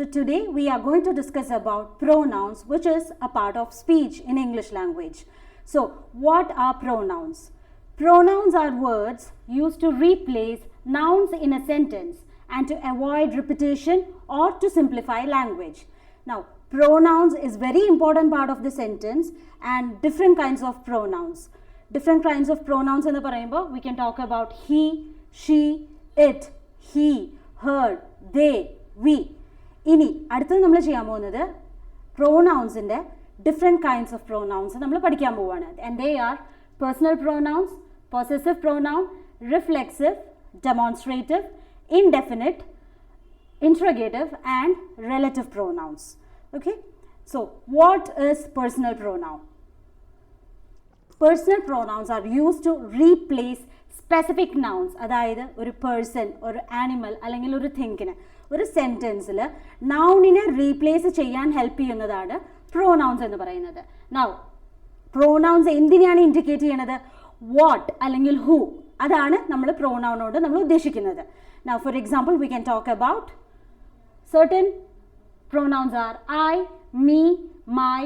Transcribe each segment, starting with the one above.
So today we are going to discuss about pronouns, which is a part of speech in English language. So what are pronouns? Pronouns are words used to replace nouns in a sentence and to avoid repetition or to simplify language. Now, pronouns is very important part of the sentence and different kinds of pronouns. Different kinds of pronouns in the parayumbo, we can talk about he, she, it, he, her, they, we. ഇനി അടുത്തത് നമ്മൾ ചെയ്യാൻ പോകുന്നത് പ്രോനൗൺസിൻ്റെ different kinds of pronouns നമ്മൾ പഠിക്കാൻ പോവുകയാണ്. And they are personal pronouns, possessive pronoun, reflexive, demonstrative, indefinite, interrogative and relative pronouns. Okay, so what is personal pronoun? Personal pronouns are used to replace specific nouns. അതായത് ഒരു person, ഒരു animal അല്ലെങ്കിൽ ഒരു തിങ്കിന് ഒരു സെൻറ്റൻസിൽ നൗണിനെ replace ചെയ്യാൻ help ചെയ്യുന്നതാണ് pronouns എന്ന് പറയുന്നത്. നൗ പ്രോനൗൺസ് എന്തിനാണ് ഇൻഡിക്കേറ്റ് ചെയ്യണത്? വാട്ട് അല്ലെങ്കിൽ ഹൂ, അതാണ് നമ്മൾ പ്രോനൗണോട് നമ്മൾ ഉദ്ദേശിക്കുന്നത്. Now for example we can talk about certain pronouns are I, me, my,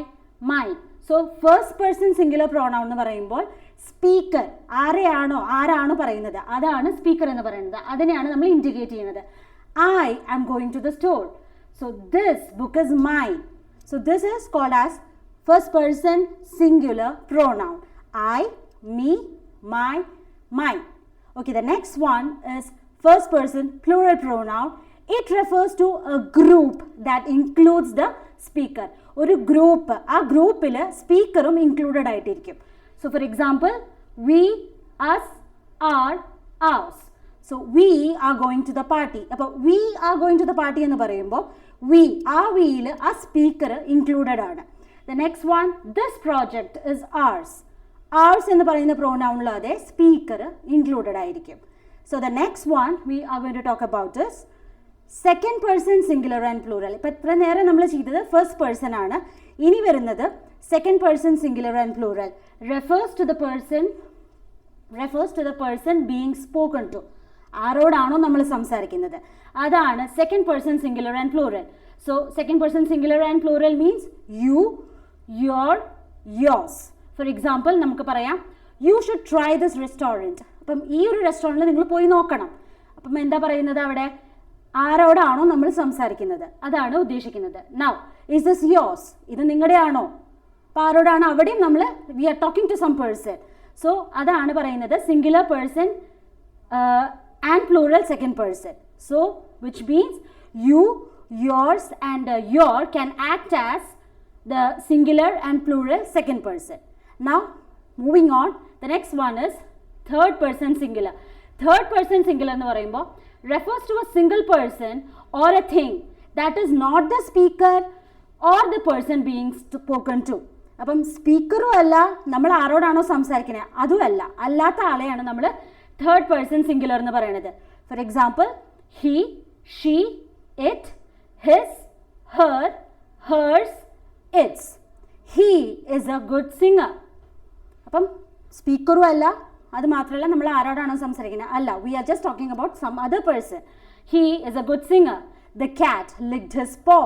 mine. So first person singular pronoun എന്ന് പറയുമ്പോൾ സ്പീക്കർ ആരാണോ പറയുന്നത് അതാണ് സ്പീക്കർ എന്ന് പറയുന്നത്. അതിനെയാണ് നമ്മൾ ഇൻഡിക്കേറ്റ് ചെയ്യുന്നത്. I am going to the store. So this book is mine. So this is called as first person singular pronoun. I, me, my, mine. Okay, the next one is first person plural pronoun. It refers to a group that includes the speaker. ഒരു group, ആ ഗ്രൂപ്പിൽ സ്പീക്കറും included ആയിട്ടിരിക്കും. So for example, we, us, are, ours. So we are going to the party. അപ്പോൾ we are going to the party എന്ന് പറയുമ്പോൾ we, ആ weയിൽ ആ സ്പീക്കർ ഇൻക്ലൂഡഡ് ആണ്. The next one, this project is ours. Ours എന്ന് പറയുന്ന പ്രോനൗണിൽ അതെ speaker included ആയിരിക്കും. So the next one we are going to talk about is second person singular and plural. ഇപ്പം ഇത്ര നേരം നമ്മൾ ചെയ്തത് ഫസ്റ്റ് പേഴ്സൺ ആണ്. ഇനി വരുന്നത് second person singular and plural. refers to the person being spoken to. ആരോടാണോ നമ്മൾ സംസാരിക്കുന്നത് അതാണ് second person singular and plural. So second person singular and plural means you, your, yours. For example നമുക്ക് പറയാം you should try this restaurant. അപ്പം ഈ ഒരു റെസ്റ്റോറൻറ്റിൽ നിങ്ങൾ പോയി നോക്കണം. അപ്പം എന്താ പറയുന്നത് അവിടെ? ആരോടാണോ നമ്മൾ സംസാരിക്കുന്നത് അതാണ് ഉദ്ദേശിക്കുന്നത്. നൗ ഈസ് ദിസ് യോസ്, ഇത് നിങ്ങളുടെ ആണോ? അപ്പം ആരോടാണ്? അവിടെയും നമ്മൾ we are talking to some person. So അതാണ് പറയുന്നത് singular person and plural second person. So which means you, yours and your can act as the singular and plural second person. Now moving on, the next one is third person singular. Third person singular എന്ന് പറയുമ്പോൾ refers to a single person or a thing that is not the speaker or the person being spoken to. അപ്പം സ്പീക്കറും അല്ല, നമ്മൾ ആരോടാണോ സംസാരിക്കുന്നത് അതും അല്ല, അല്ലാത്ത ആളെയാണ് നമ്മൾ തേർഡ് പേഴ്സൺ സിംഗുലർ എന്ന് പറയുന്നത്. For example he, she, it, his, her, hers, its. He is a good singer. അപ്പം സ്പീക്കറും അല്ല, അത് മാത്രമല്ല നമ്മൾ ആരോടാണോ സംസാരിക്കുന്നത് അല്ല, we are just talking about some other person. He is a good singer. The cat licked his paw.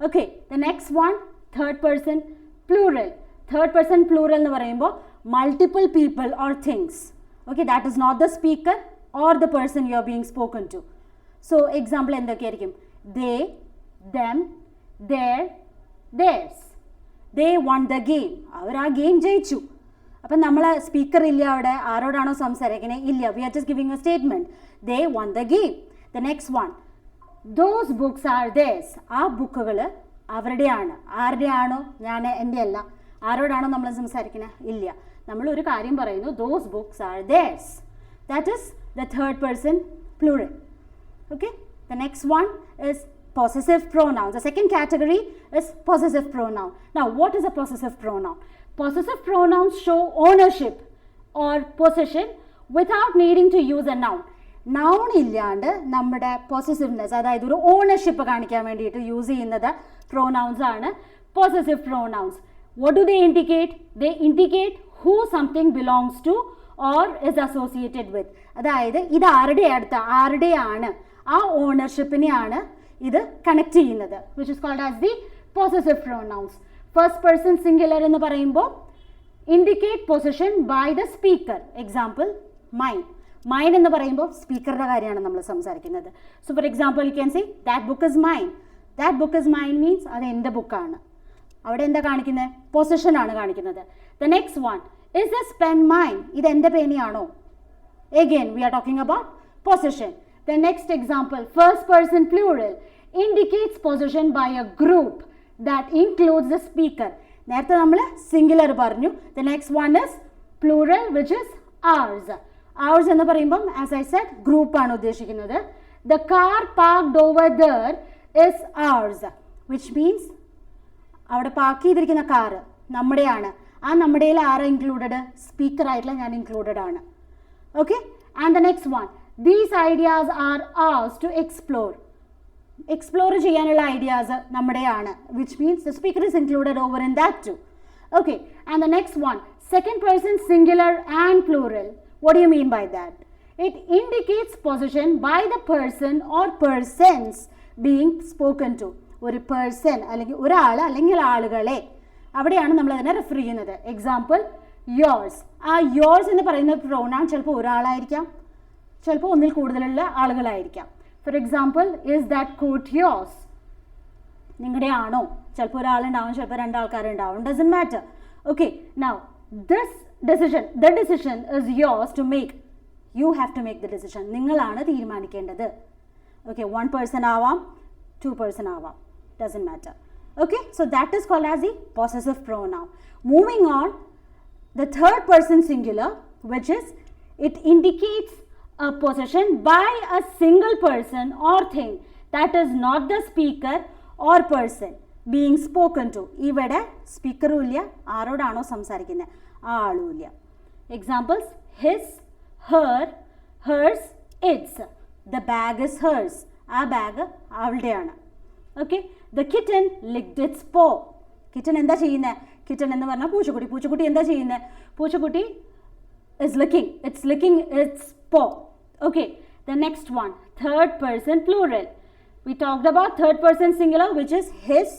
Okay, the next one third person plural. Third person plural എന്ന് പറയുമ്പോൾ multiple people or things. Okay, that is not the speaker or the person you are being spoken to. So example എന്തൊക്കെയായിരിക്കും? They, them, their, theirs. They won the game. അവർ ആ game ജയിച്ചു. അപ്പം നമ്മൾ speaker ഇല്ല അവിടെ, ആരോടാണോ സംസാരിക്കുന്നത് ഇല്ല, we are just giving a statement. They won the game. The next one, those books are theirs. ആ ബുക്കുകൾ അവരുടെയാണ്. ആരുടെയാണോ? എൻ്റെ അല്ല. ആരോടാണോ നമ്മൾ സംസാരിക്കുന്നത് ഇല്ല, നമ്മൾ ഒരു കാര്യം പറയുന്നു, those books are theirs. That is the third person plural. Okay, the next one is possessive pronouns. The second category is possessive pronoun. Now what is a possessive pronoun? Possessive pronouns show ownership or possession without needing to use a noun. noun ഇല്ലാണ്ട് നമ്മുടെ possessiveness, അതായത് ഒരു ownership കാണിക്കാൻ വേണ്ടിയിട്ട് use ചെയ്യുന്നത് pronouns ആണ് possessive pronouns. What do they indicate? They indicate who something belongs to or is associated with. അതായത് ഇത് ആരുടെയാണ്, ആ ഓണർഷിപ്പിനെയാണ് ഇത് കണക്ട് ചെയ്യുന്നത്, which is called as the possessive pronouns. First person singular എന്ന് പറയുമ്പോൾ indicate possession by the speaker. Example mine. Mine എന്ന് പറയുമ്പോൾ സ്പീക്കറുടെ കാര്യമാണ് നമ്മൾ സംസാരിക്കുന്നത്. So for example you can say that book is mine. That book is mine means അത് എൻ്റെ ബുക്കാണ്. അവിടെ എന്താ കാണിക്കുന്നത്? പൊസിഷൻ ആണ് കാണിക്കുന്നത്. The next one, is this pen mine? ഇത് എൻ്റെ പേനയാണോ? Again we are talking about possession. The next example, first person plural indicates possession by a group that includes the speaker. നേരത്തെ നമ്മൾ സിംഗുലർ പറഞ്ഞു. The next one is plural, which is ours. Ours എന്ന് പറയുമ്പോൾ as I said group ആണ് ഉദ്ദേശിക്കുന്നത്. The car parked over there is ours, which means അവിടെ park ചെയ്തിരിക്കുന്ന car നമ്മുടെയാണ്. ആ നമ്മുടെയിൽ ആരാ ഇൻക്ലൂഡഡ്? സ്പീക്കർ ആയിട്ടുള്ള ഞാൻ ഇൻക്ലൂഡഡ് ആണ്. Okay, and the next one, these ideas are ours to explore. Explore ചെയ്യാനുള്ള ideas നമ്മുടെയാണ്, which means the speaker is included over in that too. Okay, and the next one, second person singular and plural. What do you mean by that? It indicates possession by the person or persons being spoken to. ഒരു person അല്ലെങ്കിൽ ഒരാൾ അല്ലെങ്കിൽ ആളുകളെ, അവിടെയാണ് നമ്മൾ അതിനെ refer ചെയ്യുന്നത്. Example yours. ആ യോഴ്സ് എന്ന് പറയുന്ന പ്രോനൗൺ ചിലപ്പോൾ ഒരാളായിരിക്കാം, ചിലപ്പോൾ ഒന്നിൽ കൂടുതലുള്ള ആളുകളായിരിക്കാം. For example, is that coat yours? നിങ്ങളുടെ ആണോ? ചിലപ്പോൾ ഒരാളുണ്ടാവും, ചിലപ്പോൾ രണ്ടാൾക്കാരുണ്ടാവും, doesn't matter. Okay, now this decision, the decision is yours to make. You have to make the decision. നിങ്ങളാണ് തീരുമാനിക്കേണ്ടത്. ഓക്കെ, വൺ പേഴ്സൺ ആവാം, ടു പേഴ്സൺ ആവാം, doesn't matter. Okay, so that is called as the possessive pronoun. Moving on, the third person singular, which is it indicates a possession by a single person or thing that is not the speaker or person being spoken to. ഇവിടെ സ്പീക്കറും ഇല്ല, ആരോടാണോ സംസാരിക്കുന്നത് ആ ആളും ഇല്ല. Examples his, her, hers, its. The bag is hers. ആ bag അവളുടെയാണ്. Okay, the kitten licked its paw. Kitten എന്താ ചെയ്യുന്നത്? കിറ്റൻ എന്ന് പറഞ്ഞാൽ പൂച്ചക്കുട്ടി. പൂച്ചക്കുട്ടി എന്താ ചെയ്യുന്നത്? പൂച്ചക്കുട്ടി is licking. It's licking its paw. Okay, the next one, third person plural. We talked about third person singular, which is his,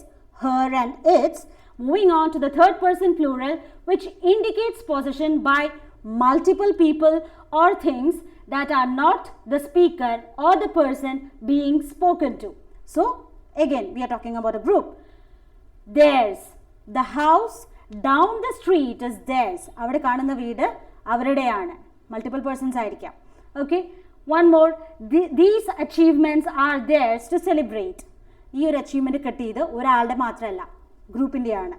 her and its. Moving on to the third person plural, which indicates possession by multiple people or things that are not the speaker or the person being spoken to. So again we are talking about a group. Theirs. The house down the street is theirs. അവിടെ കാണുന്ന വീട് അവരുടെയാണ്. Multiple persons ആയിരിക്കാം. Okay, one more, these achievements are theirs to celebrate. ഈ ഒരു achievement കിട്ടിയത് ഒരാളുടെ മാത്രമല്ല, ഗ്രൂപ്പിൻ്റെയാണ്.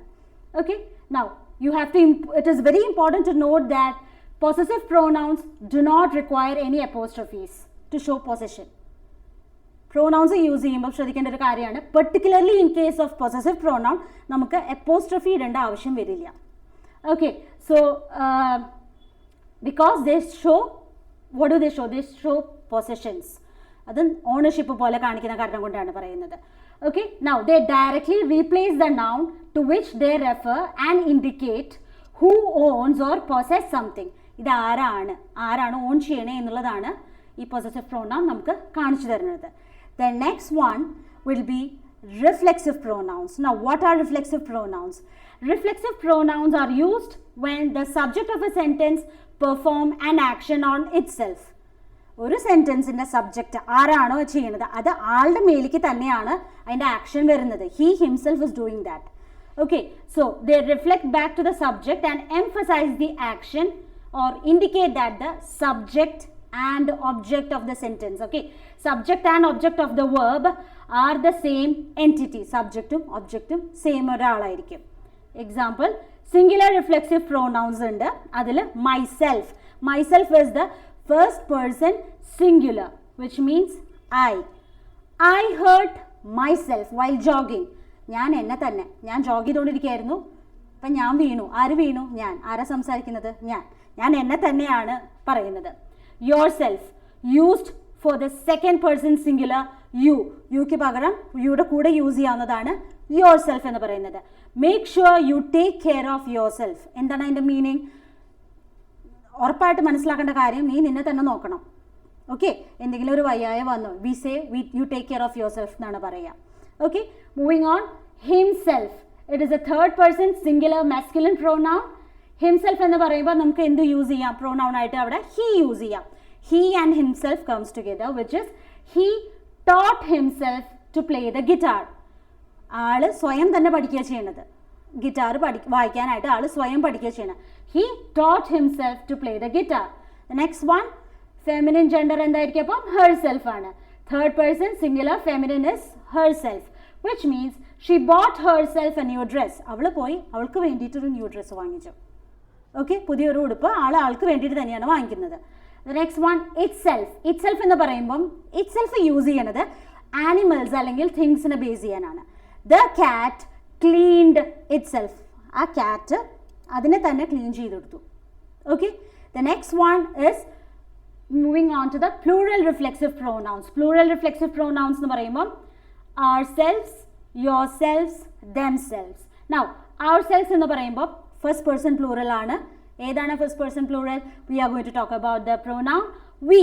Okay, now you have to, it is very important to note that possessive pronouns do not require any apostrophes to show possession. Pronouns use ചെയ്യുമ്പോൾ ശ്രദ്ധിക്കേണ്ട ഒരു കാര്യമാണ്, particularly in case of possessive pronoun നമുക്ക് apostrophe ഇടേണ്ട ആവശ്യം വരില്ല. Okay, so because they show, what do they show? They show possessions. അത് ownership പോലെ കാണിക്കുന്ന കാരണം കൊണ്ടാണ് പറയുന്നത്. Okay, now they directly replace the noun to which they refer and indicate who owns or possess something. ഇത് ആരാണ് on ചെയ്യണേ എന്നുള്ളതാണ് ഈ പൊസസീവ് പ്രോനൗൺ നമുക്ക് കാണിച്ചു തരുന്നത്. The next one will be reflexive pronouns. Now, what are reflexive pronouns? Reflexive pronouns are used when the subject of a sentence perform an action on itself. ഒരു സെന്റൻസിന്റെ subject ആരാണോ ചെയ്യുന്നത് അത് ആളുടെ മേലേക്ക് തന്നെയാണ് അതിന്റെ ആക്ഷൻ വരുന്നത്. He himself is doing that. Okay, so they reflect back to the subject and emphasize the action or indicate that the subject and object of the sentence. Okay, subject and object of the verb are the same entity. Subjectum objectum same ഒരാളായിരിക്കും. Example, singular reflexive pronouns ഉണ്ട്. അതിൽ myself. Myself is the first person singular, which means I. I hurt myself while jogging. ഞാൻ എന്നെ തന്നെ, ഞാൻ ജോഗ് ചെയ്തുകൊണ്ടിരിക്കുകയായിരുന്നു, അപ്പം ഞാൻ വീണു. ആര് വീണു? ഞാൻ. ആരാ സംസാരിക്കുന്നത്? ഞാൻ എന്നെ തന്നെയാണ് പറയുന്നത്. Yourself, used for the second person singular you. യുക്ക് പകരം യുടെ കൂടെ യൂസ് ചെയ്യാവുന്നതാണ് yourself എന്ന് പറയുന്നത്. Make sure you take care of yourself. എന്താണ് അതിൻ്റെ മീനിങ്? ഉറപ്പായിട്ട് മനസ്സിലാക്കേണ്ട കാര്യം, നീ നിന്നെ തന്നെ നോക്കണം. ഓക്കെ, എന്തെങ്കിലും ഒരു വയ്യായ വന്നു, we say you take care of yourself എന്നാണ് പറയുക. Okay, moving on. Himself, it is a third person singular masculine pronoun. Himself എന്ന് പറയുമ്പോൾ നമുക്ക് എന്ത് യൂസ് ചെയ്യാം? പ്രോനൗൺ ആയിട്ട് അവിടെ ഹി യൂസ് ചെയ്യാം. He and himself comes together, which is he taught himself to play the guitar. ആള് സ്വയം തന്നെ പഠിക്കുക ചെയ്യണത്, ഗിറ്റാർ വായിക്കാനായിട്ട് ആള് സ്വയം പഠിക്കുക ചെയ്യണം. He taught himself to play the guitar. Next one, feminine gender എന്തായിരിക്കും? അപ്പം ഹെർ സെൽഫ് ആണ്. Third person singular feminine is herself, which means she bought herself a new dress. അവൾ പോയി അവൾക്ക് വേണ്ടിയിട്ടൊരു ന്യൂ ഡ്രസ്സ് വാങ്ങിച്ചു. Okay, പുതിയൊരു ഉടുപ്പ് ആൾക്ക് വേണ്ടിയിട്ട് തന്നെയാണ് വാങ്ങിക്കുന്നത്. Next one, itself. Itself എന്ന് പറയുമ്പം ഇറ്റ് സെൽഫ് യൂസ് ചെയ്യണത് ആനിമൽസ് അല്ലെങ്കിൽ തിങ്സിനെ ബേസ് ചെയ്യാനാണ്. The cat cleaned itself. ആ കാറ്റ് അതിനെ തന്നെ ക്ലീൻ ചെയ്തെടുത്തു. Okay, the next one is moving on to the plural reflexive pronouns. Plural reflexive pronouns എന്ന് പറയുമ്പം ourselves, yourselves, themselves. Now, ourselves എന്ന് പറയുമ്പോൾ ഫസ്റ്റ് പേഴ്സൺ പ്ലൂറൽ ആണ്. ഏതാണ് first person plural? We are going to talk about the pronoun we.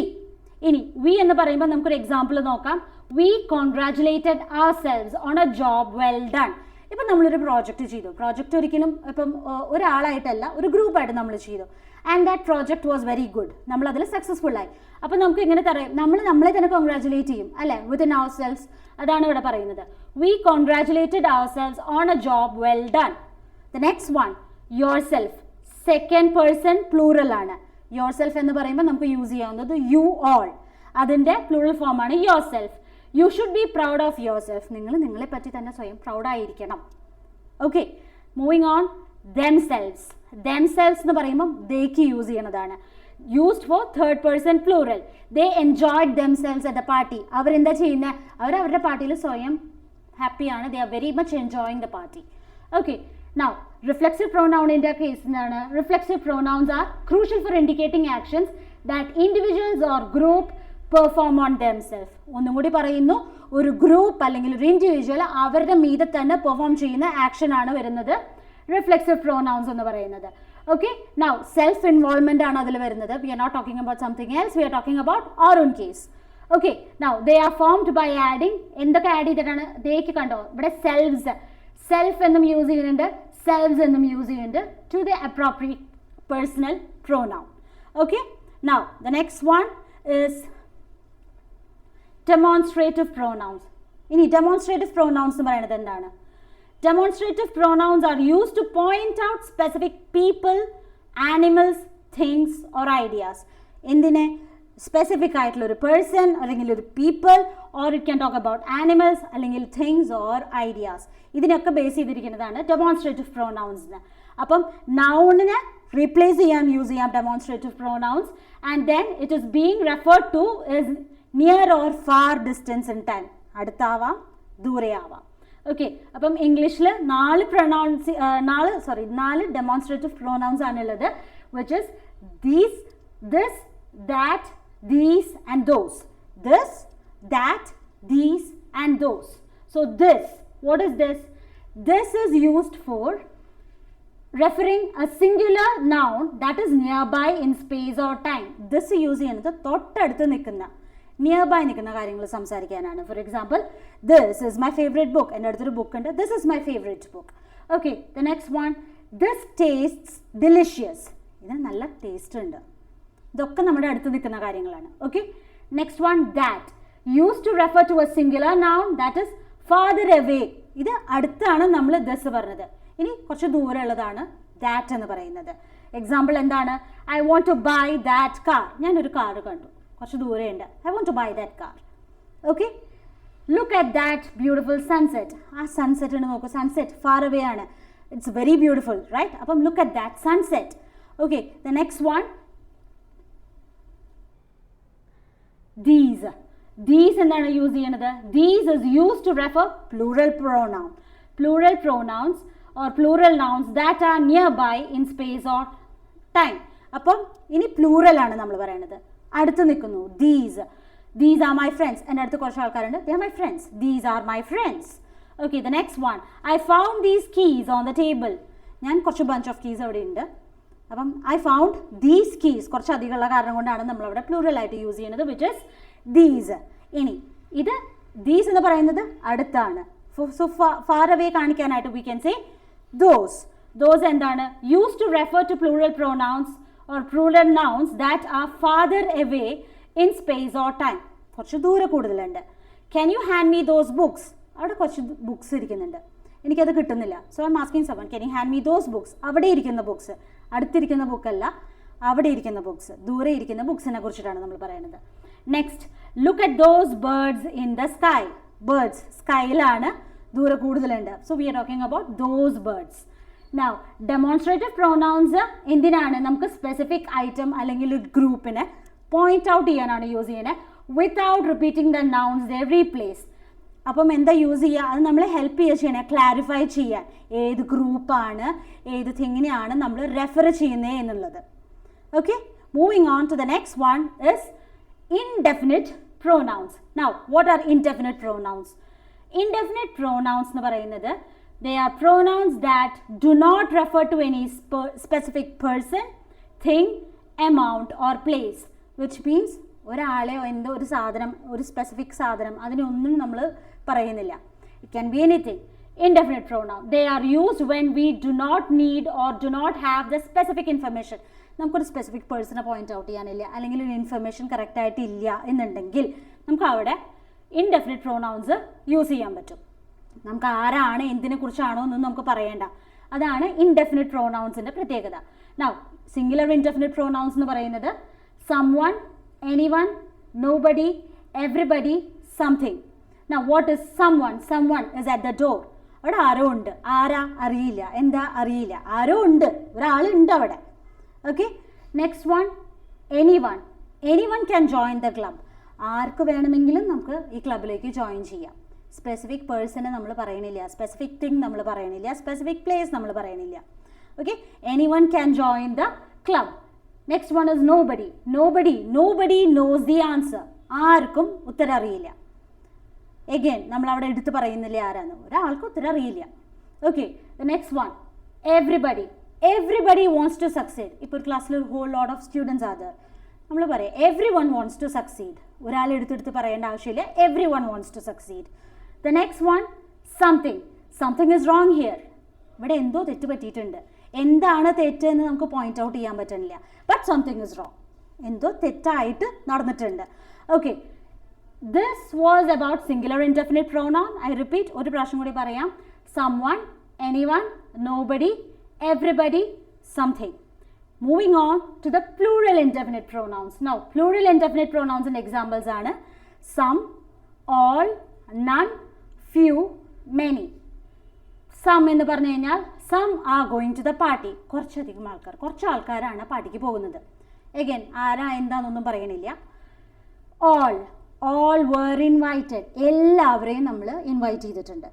ഇനി we എന്ന് പറയുമ്പോൾ നമുക്കൊരു എക്സാമ്പിൾ നോക്കാം. We congratulated ourselves on a job well done. ഇപ്പം നമ്മളൊരു പ്രോജക്റ്റ് ചെയ്തു. പ്രോജക്റ്റ് ഒരിക്കലും ഇപ്പം ഒരാളായിട്ടല്ല, ഒരു ഗ്രൂപ്പായിട്ട് നമ്മൾ ചെയ്തു. And that project was very good. നമ്മൾ അതിൽ സക്സസ്ഫുൾ ആയി. അപ്പം നമുക്ക് ഇങ്ങനെ പറയാം, നമ്മളെ തന്നെ കോൺഗ്രാറ്റുലേറ്റ് ചെയ്യും അല്ലേ, വിത്തിൻ ourselves. അതാണ് ഇവിടെ പറയുന്നത്. We congratulated ourselves on a job well done. The next one, yourself. Second person plural ആണ്. yourself എന്ന് പറയുമ്പോൾ നമുക്ക് യൂസ് ചെയ്യാവുന്നത് you all. അതിൻ്റെ പ്ലൂറൽ ഫോം ആണ് yourself. You should be proud of yourself. നിങ്ങൾ നിങ്ങളെ പറ്റി തന്നെ സ്വയം പ്രൗഡായിരിക്കണം. Okay, moving on. themselves. themselves എന്ന് പറയുമ്പോൾ theyക്ക് യൂസ് ചെയ്യണതാണ്. used for third person plural. They enjoyed themselves at the party. അവരെന്താ ചെയ്യുന്നത്? അവരുടെ പാർട്ടിയിൽ സ്വയം ഹാപ്പിയാണ്. They are very much enjoying the party. Okay, now reflexive pronoun in the case എന്താണ്? Reflexive pronouns are crucial for indicating actions that individuals or group perform on themselves. ഒന്നും കൂടി പറയുന്നു, ഒരു ഗ്രൂപ്പ് അല്ലെങ്കിൽ ഒരു ഇൻഡിവിജ്വൽ അവരുടെ മീതെ തന്നെ പെർഫോം ചെയ്യുന്ന ആക്ഷൻ ആണ് വരുന്നത് റിഫ്ലെക്സീവ് പ്രോനൗൺസ് എന്ന് പറയുന്നത്. Okay, now self involvement ആണ് അതിൽ വരുന്നത്. We are not talking about something else, we are talking about our own case. Okay, now they are formed by adding, എന്തൊക്കെ ആഡ് ചെയ്തിട്ടാണ്? ദേക്ക് കണ്ടോ ഇവിടെ സെൽവ്സ്, സെൽഫ് എന്നും യൂസ് ചെയ്യുന്നുണ്ട്, സെൽവ്സ് എന്നും യൂസ് ചെയ്യുന്നുണ്ട് to the appropriate personal pronoun. Okay, now the next one is demonstrative pronouns. ഇനി demonstrative pronouns എന്ന് പറയുന്നത് എന്താണ്? Demonstrative pronouns are used to point out specific people, animals, things or ideas. എന്തിനെ? Specific ആയിട്ടുള്ള ഒരു person അല്ലെങ്കിൽ ഒരു people, or it can talk about animals അല്ലെങ്കിൽ തിങ്സ് ഓർ ഐഡിയാസ്. ഇതിനൊക്കെ ബേസ് ചെയ്തിരിക്കുന്നതാണ് ഡെമോൺസ്ട്രേറ്റീവ് പ്രോനൗൺസിന്. അപ്പം നൗണിനെ റീപ്ലേസ് ചെയ്യാൻ യൂസ് ചെയ്യാം demonstrative pronouns. And then it is being referred to is near or far distance in time. അടുത്താവാം, ദൂരെ ആവാം. ഓക്കെ, അപ്പം ഇംഗ്ലീഷിൽ 4 ഡെമോൺസ്ട്രേറ്റീവ് പ്രോനൗൺസ് ആണുള്ളത്, which is these, this, that, these and those. This, that, these and those. So this, what is this? This is used for referring a singular noun that is nearby in space or time. This use ചെയ്യുന്നത് തൊട്ടടുത്ത് നിൽക്കുന്ന, nearby നിൽക്കുന്ന കാര്യങ്ങൾ സംസാരിക്കാനാണ്. For example, this is my favourite book. എൻ്റെ അടുത്തൊരു book ഉണ്ട്, this is my favourite book. Okay, the next one, this tastes delicious. ഇതിന് നല്ല ടേസ്റ്റ് ഉണ്ട്. ഇതൊക്കെ നമ്മുടെ അടുത്ത് നിൽക്കുന്ന കാര്യങ്ങളാണ്. Okay, next one, that, use to refer to a singular noun that is farther away. ഇത് അടുത്താണ് നമ്മൾ ദിസ് പറഞ്ഞത്. ഇനി കുറച്ച് ദൂരെ ഉള്ളതാണ് ദാറ്റ് എന്ന് പറയുന്നത്. എക്സാമ്പിൾ എന്താണ്? I want to buy that car. ഞാനൊരു കാർ കണ്ടു, കുറച്ച് ദൂരെ ഉണ്ട്. I want to buy that car. Okay, look at that beautiful sunset. ആ സൺസെറ്റിന് നോക്കൂ, സൺസെറ്റ് ഫാർ അവേ ആണ്. It's very beautiful, right? അപ്പം look at that sunset. Okay, the next one, these. These എന്താണ് യൂസ് ചെയ്യണത്? These is used to refer plural pronoun. Plural pronouns or plural nouns that are nearby in space or time. അപ്പം ഇനി plural ആണ് നമ്മൾ പറയുന്നത്. അടുത്ത് നിൽക്കുന്നു these. These are my friends. എൻ്റെ അടുത്ത് കുറച്ച് ആൾക്കാരുണ്ട്, they are my friends. These are my friends. Okay, the next one, I found these keys on the table. ഞാൻ കുറച്ച് bunch of keys അവിടെ ഉണ്ട്. അപ്പം ഐ ഫൗണ്ട് ദീസ് കീസ് കുറച്ച് അധികമുള്ള കാരണം കൊണ്ടാണ് നമ്മളവിടെ പ്ലൂറലായിട്ട് യൂസ് ചെയ്യുന്നത്, വിച്ച് ഇസ് ദീസ്. ഇനി ഇത് ദീസ് എന്ന് പറയുന്നത് അടുത്താണ്. സോ ഫാർ അവേ കാണിക്കാനായിട്ട് we can say those. Those എന്താണ്? Use to refer to plural pronouns or plural nouns that are farther away in space or time. കുറച്ച് ദൂരെ കൂടുതലുണ്ട്. Can you hand me those books? അവിടെ കുറച്ച് books ഇരിക്കുന്നുണ്ട്, എനിക്കത് കിട്ടുന്നില്ല. So I am asking someone can you hand me those books? അവിടെ ഇരിക്കുന്ന ബുക്സ്, അടുത്തിരിക്കുന്ന ബുക്കല്ല, അവിടെ ഇരിക്കുന്ന ബുക്സ്, ദൂരെ ഇരിക്കുന്ന ബുക്സിനെ കുറിച്ചിട്ടാണ് നമ്മൾ പറയുന്നത്. Next, look at those birds in the sky. Birds സ്കൈയിലാണ്, ദൂരെ കൂടുതലുണ്ട്. So we are talking about those birds. Now demonstrative pronouns എന്തിനാണ്? നമുക്ക് സ്പെസിഫിക് ഐറ്റം അല്ലെങ്കിൽ ഒരു ഗ്രൂപ്പിനെ പോയിന്റ് ഔട്ട് ചെയ്യാനാണ് യൂസ് ചെയ്യുന്നത്, without repeating the nouns they replace. അപ്പം എന്താ യൂസ് ചെയ്യുക? അത് നമ്മളെ ഹെൽപ്പ് ചെയ്യുക ചെയ്യണേ, ക്ലാരിഫൈ ചെയ്യാൻ ഏത് ഗ്രൂപ്പാണ് ഏത് തിങ്ങിനെയാണ് നമ്മൾ റെഫർ ചെയ്യുന്നത് എന്നുള്ളത്. Okay, moving on to the next one is indefinite pronouns. Now what are indefinite pronouns? Indefinite pronouns എന്ന് പറയുന്നത് they are pronouns that do not refer to any specific person, thing, amount or place, which means ഒരാളെയോ എന്തോ ഒരു സാധനം, ഒരു specific സാധനം, അതിനൊന്നും നമ്മൾ പറയുന്നില്ല. It can be anything. Indefinite pronoun, they are used when we do not need or do not have the specific information. നമുക്കൊരു specific പേഴ്സണെ പോയിന്റ് ഔട്ട് ചെയ്യാനില്ല, അല്ലെങ്കിൽ ഒരു ഇൻഫർമേഷൻ കറക്റ്റായിട്ട് ഇല്ല എന്നുണ്ടെങ്കിൽ നമുക്ക് അവിടെ ഇൻഡെഫിനിറ്റ് പ്രൊനൗൺസ് യൂസ് ചെയ്യാൻ പറ്റും. നമുക്ക് ആരാണ് എന്തിനെ കുറിച്ചാണോ ഒന്നും നമുക്ക് പറയേണ്ട. അതാണ് ഇൻഡെഫിനിറ്റ് പ്രൊനൗൺസിൻ്റെ പ്രത്യേകത. നൗ സിംഗുലർ ഇൻഡെഫിനിറ്റ് പ്രൊനൗൺസ് എന്ന് പറയുന്നത് someone, anyone, nobody, everybody, something. Now what is someone? Someone is at the door. അവിടെ ആരോ ഉണ്ട്. ആരാ? അറിയില്ല. എന്താ? അറിയില്ല. ആരോ ഉണ്ട്, ഒരാളുണ്ട് അവിടെ. Okay, next one anyone. Anyone can join the club. ആർക്ക് വേണമെങ്കിലും നമുക്ക് ഈ ക്ലബിലേക്ക് ജോയിൻ ചെയ്യാം. സ്പെസിഫിക് പേഴ്സണെ നമ്മൾ പറയണില്ല, സ്പെസിഫിക് തിങ് നമ്മൾ പറയണില്ല, സ്പെസിഫിക് പ്ലേസ് നമ്മൾ പറയണില്ല. Okay, anyone can join the club. Next one is nobody. Nobody, nobody knows the answer. ആർക്കും ഉത്തരം അറിയില്ല. എഗെയിൻ നമ്മൾ അവിടെ എടുത്ത് പറയുന്നില്ല ആരാന്ന്, ഒരാൾക്ക് ഉത്തരം അറിയില്ല. Okay, the next one everybody. Everybody wants to succeed. ഇപ്പോൾ ക്ലാസ്സിൽ ഒരു ഹോൾ ലോട്ട് ഓഫ് സ്റ്റുഡൻസ് ആദർ, നമ്മൾ പറയാം every one wants to succeed. ഒരാൾ എടുത്തെടുത്ത് പറയേണ്ട ആവശ്യമില്ല, every one wants to succeed. The next one, something. Something is wrong here. ഇവിടെ എന്തോ തെറ്റ് പറ്റിയിട്ടുണ്ട്. എന്താണ് തെറ്റ് എന്ന് നമുക്ക് പോയിന്റ് ഔട്ട് ചെയ്യാൻ പറ്റുന്നില്ല. But something is wrong. എന്തോ തെറ്റായിട്ട് നടന്നിട്ടുണ്ട്. Okay, this was about singular indefinite pronoun. I repeat, ഒരു പ്രാവശ്യം കൂടി പറയാം. someone, anyone, nobody, everybody, something. Moving on to the plural indefinite pronouns. Now plural indefinite pronouns and examples are some, all, none, few, many. Some എന്ന് പറഞ്ഞു കഴിഞ്ഞാൽ some are going to the party. കുറച്ചധികം ആൾക്കാർ, കുറച്ച് ആൾക്കാരാണ് പാർട്ടിക്ക് പോകുന്നത്. Again ആരാ എന്താണെന്നൊന്നും പറയണില്ല. all, all were invited. എല്ലാവരെയും നമ്മൾ ഇൻവൈറ്റ് ചെയ്തിട്ടുണ്ട്.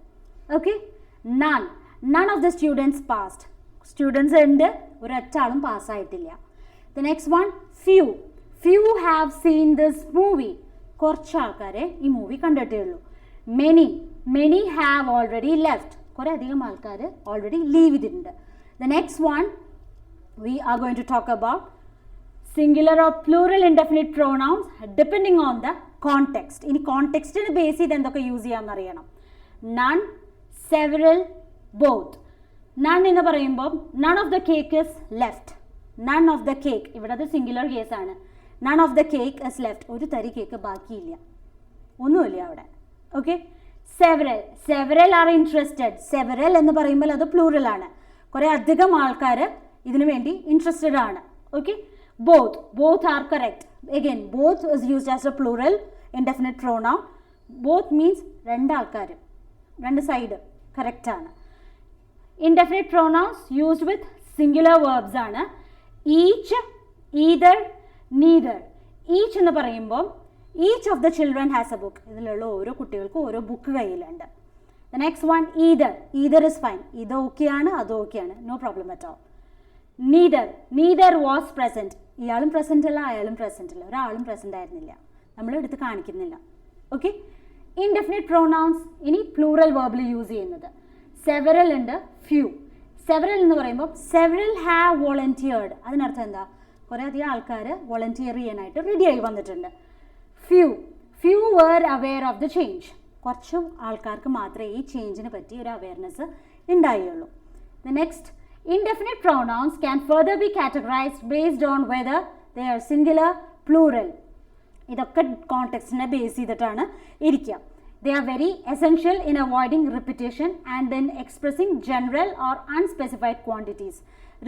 Okay, none, none of the students passed. Students ഉണ്ട്, ഒരൊറ്റ ആളും പാസ്സായിട്ടില്ല. The next one, few, few have seen this movie. കുറച്ച് ആൾക്കാരെ ഈ മൂവി കണ്ടിട്ടേ ഉള്ളൂ. Many, many have already left. കുറേ അധികം ആൾക്കാർ ഓൾറെഡി ലീവ് ചെയ്തിട്ടുണ്ട്. The next one, we are going to talk about singular or plural indefinite pronouns depending on the context. ഇനി കോണ്ടെക്സ്റ്റിന് ബേസ് ചെയ്ത് എന്തൊക്കെ യൂസ് ചെയ്യാമെന്ന് അറിയണം. None, several, both. None എന്ന് പറയുമ്പോൾ none of the cake is left. None of the cake, ഇവിടെ അത് singular case ആണ്. None of the cake is left. ഒരു തരി കേക്ക് ബാക്കിയില്ല, ഒന്നുമില്ല അവിടെ. Okay, several, several are interested. Several എന്ന് പറയുമ്പോൾ അത് പ്ലൂറൽ ആണ്, കുറേ അധികം ആൾക്കാർ ഇതിനു വേണ്ടി ഇൻട്രസ്റ്റഡ് ആണ്. Okay, both, both are correct. Again both is used as a plural indefinite pronoun. Both means രണ്ടാൾക്കാർ, രണ്ട് സൈഡ് കറക്റ്റ് ആണ്. Indefinite pronouns used with singular verbs ആണ്. Each, either, neither. ഈച്ച് എന്ന് പറയുമ്പോൾ each of the children has a book. ഇതിലുള്ള ഓരോ കുട്ടികൾക്കും ഓരോ ബുക്ക് കയ്യിലുണ്ട്. The next one either. Either is fine. ഇത് ഓക്കെയാണ്, അത് ഓക്കെയാണ്, no problem at all. Neither, neither was present. ഇയാളും പ്രസൻറ്റ് അല്ല, അയാളും പ്രസൻറ്റ് അല്ല, ഒരാളും പ്രസൻറ്റ് ആയിരുന്നില്ല, നമ്മൾ എടുത്ത് കാണിക്കുന്നില്ല. ഓക്കെ, ഇൻഡെഫിനിറ്റ് പ്രൊനൗൺസ് ഇനി പ്ലൂറൽ വേർബിൽ യൂസ് ചെയ്യുന്നത്. സെവറൽ ഉണ്ട്, ഫ്യൂ. സെവറൽ എന്ന് പറയുമ്പോൾ സെവറൽ ഹാവ് വോളണ്ടിയേർഡ്, അതിനർത്ഥം എന്താ? കുറേ അധികം ആൾക്കാർ വോളണ്ടിയർ ചെയ്യാനായിട്ട് റെഡിയായി വന്നിട്ടുണ്ട്. Few were aware of the change, കുറച്ച് ആൾക്കാർക്ക് മാത്രമേ ഈ ചേഞ്ചിനെ പറ്റി ഒരു അവയർനെസ് ഉണ്ടായുള്ളൂ. The next, indefinite pronouns can further be categorized based on whether they are singular, plural. ഇതൊക്കെ കോണ്ടെക്സ്റ്റിനെ ബേസ് ചെയ്തിട്ടാണ് ഇരിക്കുക. They are very essential in avoiding repetition and in expressing general or unspecified quantities.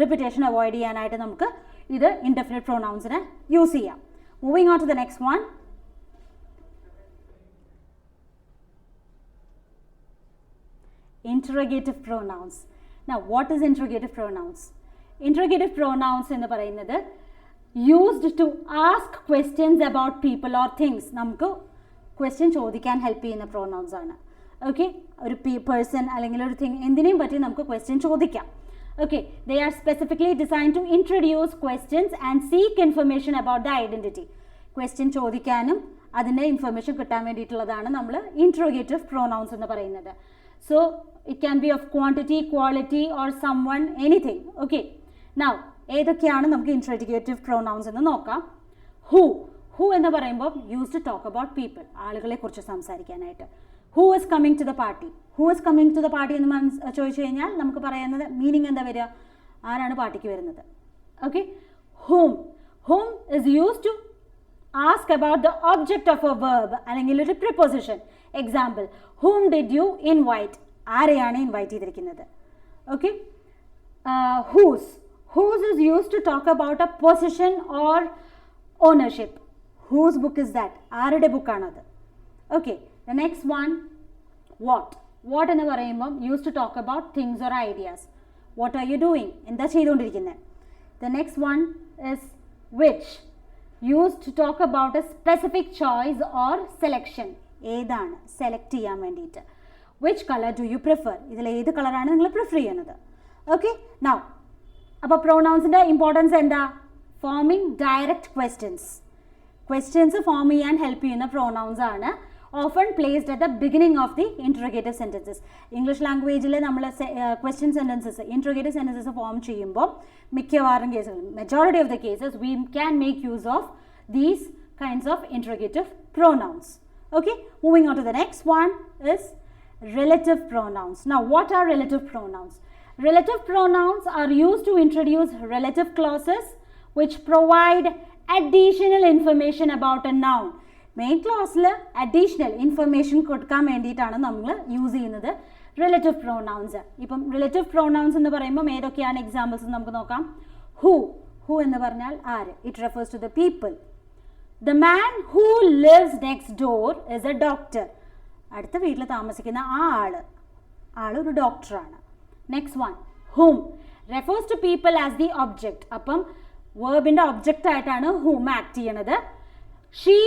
Repetition avoid ചെയ്യാനായിട്ട് നമുക്ക് ഇത് indefinite pronounsനെ use ചെയ്യാം. Moving on to the next one. Interrogative pronouns. Now, what is interrogative pronouns? Interrogative pronouns എന്ന് പറയുന്നത് used to ask questions about people or things. നമുക്ക് question ചോദിക്കാൻ help ചെയ്യുന്ന pronouns ആണ്. ഓക്കെ, ഒരു പേഴ്സൺ അല്ലെങ്കിൽ ഒരു തിങ് എന്തിനേയും പറ്റി നമുക്ക് ക്വസ്റ്റ്യൻ ചോദിക്കാം. Okay, they are specifically design to introduce questions and seek information about the identity. Question ചോദിക്കാനും അതിൻ്റെ ഇൻഫർമേഷൻ കിട്ടാൻ വേണ്ടിയിട്ടുള്ളതാണ് നമ്മൾ ഇൻട്രോഗേറ്റീവ് പ്രോനൗൺസ് എന്ന് പറയുന്നത്. So it can be of quantity, quality or someone, anything. Okay, now ഏതൊക്കെയാണ് നമുക്ക് interrogative pronouns എന്ന് നോക്കാം. ഹു എന്ന് പറയുമ്പോൾ use to talk about people, ആളുകളെ കുറിച്ച് സംസാരിക്കാനായിട്ട്. Who is coming to the party, who is coming to the party എന്ന് ചോദിച്ചു കഴിഞ്ഞാൽ നമുക്ക് പറയുന്നത് മീനിങ് എന്താ വരിക? ആരാണ് പാർട്ടിക്ക് വരുന്നത്? Okay, whom is use to ask about the object of a verb അല്ലെങ്കിൽ ഒരു preposition. Example, whom did you invite, ആരെയാണ് ഇൻവൈറ്റ് ചെയ്തിരിക്കുന്നത്. Okay, whose is use to talk about a possession or ownership. Whose book is that? ആരുടെ ബുക്കാണത്? Okay, the next one, what എന്ന് പറയുമ്പം use to talk about things or ideas. What are you doing, എന്താ ചെയ്തുകൊണ്ടിരിക്കുന്നത്. The next one is which, use to talk about a specific choice or selection, ഏതാണ് select ചെയ്യാൻ വേണ്ടിയിട്ട്. Which colour do you prefer, ഇതിൽ ഏത് കളറാണ് നിങ്ങൾ prefer ചെയ്യുന്നത്. ഓക്കെ, നൗ അപ്പോൾ പ്രൊനൗൺസിൻ്റെ ഇമ്പോർട്ടൻസ് എന്താ? ഫോമിങ് ഡയറക്റ്റ് ക്വസ്റ്റ്യൻസ് ഫോം ചെയ്യാൻ ഹെൽപ്പ് ചെയ്യുന്ന പ്രോനൗൺസ് ആണ്. Often placed at the beginning of the interrogative sentences. English ലാംഗ്വേജിൽ നമ്മൾ question sentences, interrogative sentences form ചെയ്യുമ്പോൾ മിക്കവാറും കേസുകൾ, majority of the cases we can make use of these kinds of interrogative pronouns. Okay, moving on to the next one is relative pronouns. Now, what are relative pronouns? Relative pronouns are used to introduce relative clauses which provide additional information about a noun. Main clause la additional information കൊടുക്കാൻ വേണ്ടിയിട്ടാണ് നമ്മൾ use ചെയ്യുന്നത് relative pronouns. ഇപ്പം relative pronouns എന്ന് പറയുമ്പോൾ ഏതൊക്കെയാണ് examples നമുക്ക് നോക്കാം. Who എന്ന് പറഞ്ഞാൽ ആര്? It refers to the people. The man who lives next door is a doctor. അടുത്ത വീട്ടിൽ താമസിക്കുന്ന ആളൊരു ഡോക്ടറാണ്. Next one, whom refers to people as the object. അപ്പം വേർബിൻ്റെ ഒബ്ജക്റ്റ് ആയിട്ടാണ് whom ആക്ട് ചെയ്യണത്. She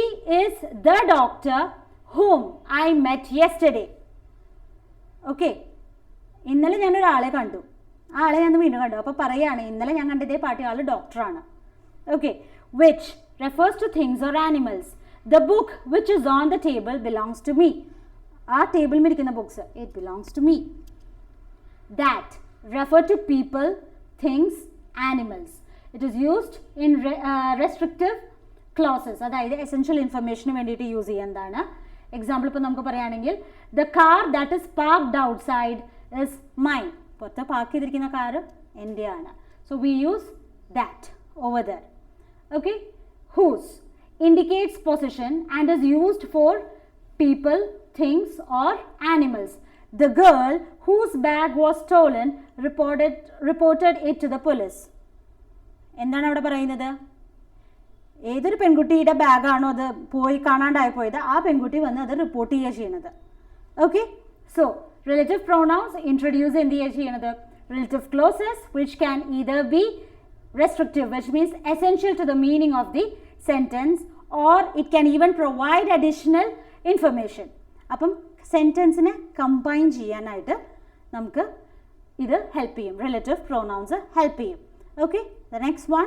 is the doctor whom I met yesterday. Okay, ഇന്നലെ ഞാനൊരാളെ കണ്ടു, ആ ആളെ ഞാൻ വീണ്ടും കണ്ടു. അപ്പോൾ പറയുകയാണ് ഇന്നലെ ഞാൻ കണ്ടതേ പാർട്ടി ആൾ ഡോക്ടറാണ്. Okay, which refers to things or animals. The book which is on the table belongs to me. ആ ടേബിളിൽ ഇരിക്കുന്ന books, it belongs to me. That refer to people, things, animals. It is used in restrictive clauses. അതായത് essential ഇൻഫർമേഷന് വേണ്ടിയിട്ട് use ചെയ്യുന്നതാണ്. Example ഇപ്പോൾ നമുക്ക് പറയുകയാണെങ്കിൽ the car that is parked outside is mine. പുറത്ത് പാർക്ക് ചെയ്തിരിക്കുന്ന car എൻ്റെയാണ്. So we use that over there. Okay, whose indicates possession and is used for people, things or animals. The girl whose bag was stolen reported it to the police. എന്താണ് അവിടെ പറയുന്നത്? ഏതൊരു പെൺകുട്ടിയുടെ ബാഗാണോ അത് പോയി കാണാണ്ടായി പോയത്, ആ പെൺകുട്ടി വന്ന് അത് റിപ്പോർട്ട് ചെയ്യുക ചെയ്യുന്നത്. Okay, so relative pronouns introduce എന്ത് ചെയ്യുക ചെയ്യുന്നത്? Relative clauses which can either be restrictive, which means essential to the meaning of the sentence, or it can even provide additional information. അപ്പം സെൻറ്റൻസിനെ കമ്പൈൻ ചെയ്യാനായിട്ട് നമുക്ക് ഇത് ഹെൽപ്പ് ചെയ്യും, റിലേറ്റീവ് പ്രൊനൗൺസ് ഹെൽപ്പ് ചെയ്യും. Okay, the next one